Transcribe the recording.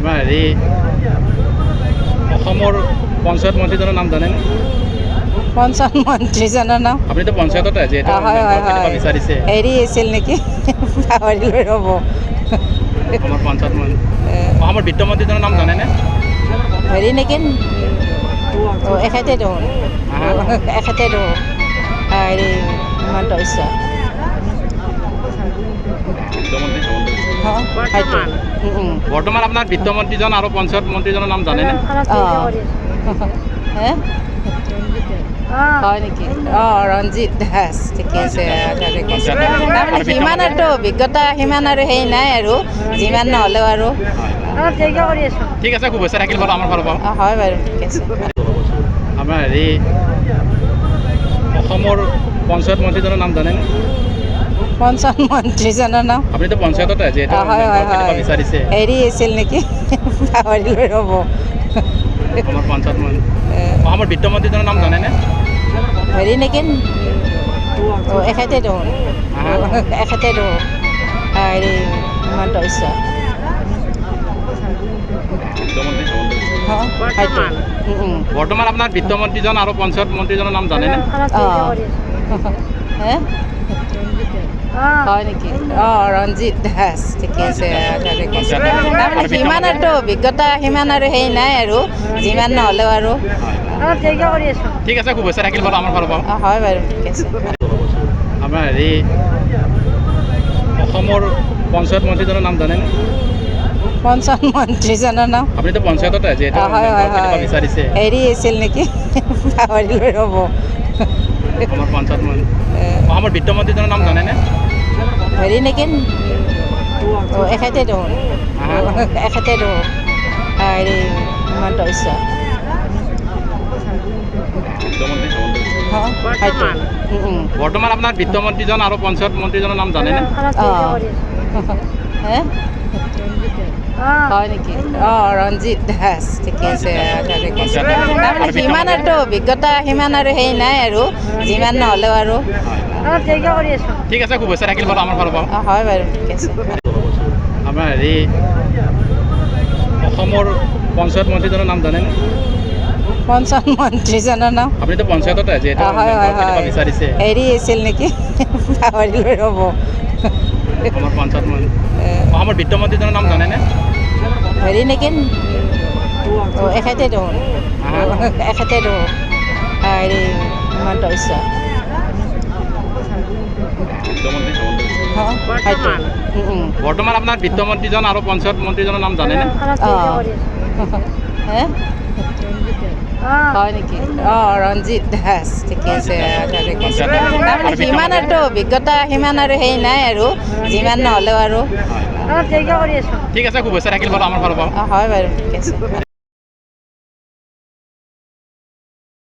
আমাৰ হেৰি অসমৰ পঞ্চায়ত মন্ত্ৰীজনৰ নাম জানেনে? পঞ্চায়ত মন্ত্ৰীজনৰ নাম আপুনিতো পঞ্চায়ততে যিহেতু হয় হয় কেতিয়াবা হয় বিচাৰিছে হেৰি আছিল নেকি পাহৰিলৈ ৰ'ব অসমৰ পঞ্চায়ত অসমৰ বিত্তমন্ত্ৰীজনৰ নাম জানেনে? হেৰি নেকি এখেতে দেখোন এখেতে দেখোন হেৰি হিমন্ত বিশ্ব বিত্তমন্ত্ৰী হিমন্ত বিশ্ব। হয়তো বৰ্তমান আপোনাৰ বিত্তমন্ত্ৰীজন আৰু পঞ্চায়ত মন্ত্ৰীজনৰ নাম জানেনে? হয় নেকি ৰঞ্জিত দাস ঠিকে আছে তাৰমানে সিমান আৰু অভিজ্ঞতা সিমান আৰু সেই নাই আৰু যিমান নহ'লেও আৰু ঠিক আছে, শুভেচ্ছা থাকিল বাৰু আমাৰ ফালৰ পৰা। হয় বাৰু ঠিক আছে আমাৰ হেৰি অসমৰ পঞ্চায়ত মন্ত্ৰীজনৰ নাম জানেনে? পঞ্চায়ত মন্ত্ৰীজনৰ নাম আপুনিতো পঞ্চায়ততে যিহেতু হয় হয় কেতিয়াবা হয় বিচাৰিছে হেৰি আছিল নেকি পাহৰিলৈ ৰ'ব অসমৰ পঞ্চায়ত অসমৰ বিত্তমন্ত্ৰীজনৰ নাম জানেনে? হেৰি নেকি এখেতে দেখোন এখেতে দেখোন হেৰি হিমন্ত বিশ্ব বিত্তমন্ত্ৰী হিমন্ত বিশ্ব। হয়তো বৰ্তমান আপোনাৰ বিত্তমন্ত্ৰীজন আৰু পঞ্চায়ত মন্ত্ৰীজনৰ নাম জানেনে? হয় নেকি ৰঞ্জিত দাস ঠিকে আছে তাৰমানে সিমান আৰু অভিজ্ঞতা সিমান আৰু সেই নাই আৰু যিমান নহ'লেও আৰু ঠিক আছে, শুভেচ্ছা থাকিল বাৰু আমাৰ ফালৰ পৰা। হয় বাৰু ঠিক আছে আমাৰ হেৰি অসমৰ পঞ্চায়ত মন্ত্ৰীজনৰ নাম জানেনে? পঞ্চায়ত মন্ত্ৰীজনৰ নাম আপুনিতো পঞ্চায়ততে যিহেতু হয় হয় কেতিয়াবা হয় বিচাৰিছে হেৰি আছিল নেকি পাহৰিলৈ ৰ'ব অসমৰ পঞ্চায়ত অসমৰ বিত্তমন্ত্ৰীজনৰ নাম জানেনে? হেৰি নেকি এখেতে দেখোন এখেতে দেখোন হেৰি হিমন্ত বিশ্ব বিত্তমন্ত্ৰী হিমন্ত বিশ্ব। হয়তো বৰ্তমান আপোনাৰ বিত্তমন্ত্ৰীজন আৰু পঞ্চায়ত মন্ত্ৰীজনৰ নাম জানেনে? হয় নেকি ৰঞ্জিত দাস ঠিকে আছে তাৰমানে সিমান আৰু অভিজ্ঞতা সিমান আৰু সেই নাই আৰু যিমান নহ'লেও আৰু ঠিক আছে, শুভেচ্ছা থাকিল বাৰু আমাৰ ফালৰ পৰা। হয় বাৰু ঠিক আছে আমাৰ হেৰি অসমৰ পঞ্চায়ত মন্ত্ৰীজনৰ নাম জানেনে? পঞ্চায়ত মন্ত্ৰীজনৰ নাম আপুনিতো পঞ্চায়ততে যিহেতু হয় হয় কেতিয়াবা হয় বিচাৰিছে হেৰি আছিল নেকি পাহৰিলৈ ৰ'ব অসমৰ পঞ্চায়ত অসমৰ বিত্তমন্ত্ৰীজনৰ নাম জানেনে? হেৰি নেকি এখেতে দেখোন এখেতে দেখোন হেৰি হিমন্ত বিশ্ব বিত্তমন্ত্ৰী হিমন্ত বিশ্ব। হয়তো বৰ্তমান আপোনাৰ বিত্তমন্ত্ৰীজন আৰু পঞ্চায়ত মন্ত্ৰীজনৰ নাম জানেনে? হয় নেকি ৰঞ্জিত দাস ঠিকে আছে তাৰমানে সিমান আৰু অভিজ্ঞতা সিমান আৰু সেই নাই আৰু যিমান নহ'লেও আৰু ঠিক আছে, শুভেচ্ছা থাকিল বাৰু আমাৰ ফালৰ পৰা। হয় বাৰু ঠিক আছে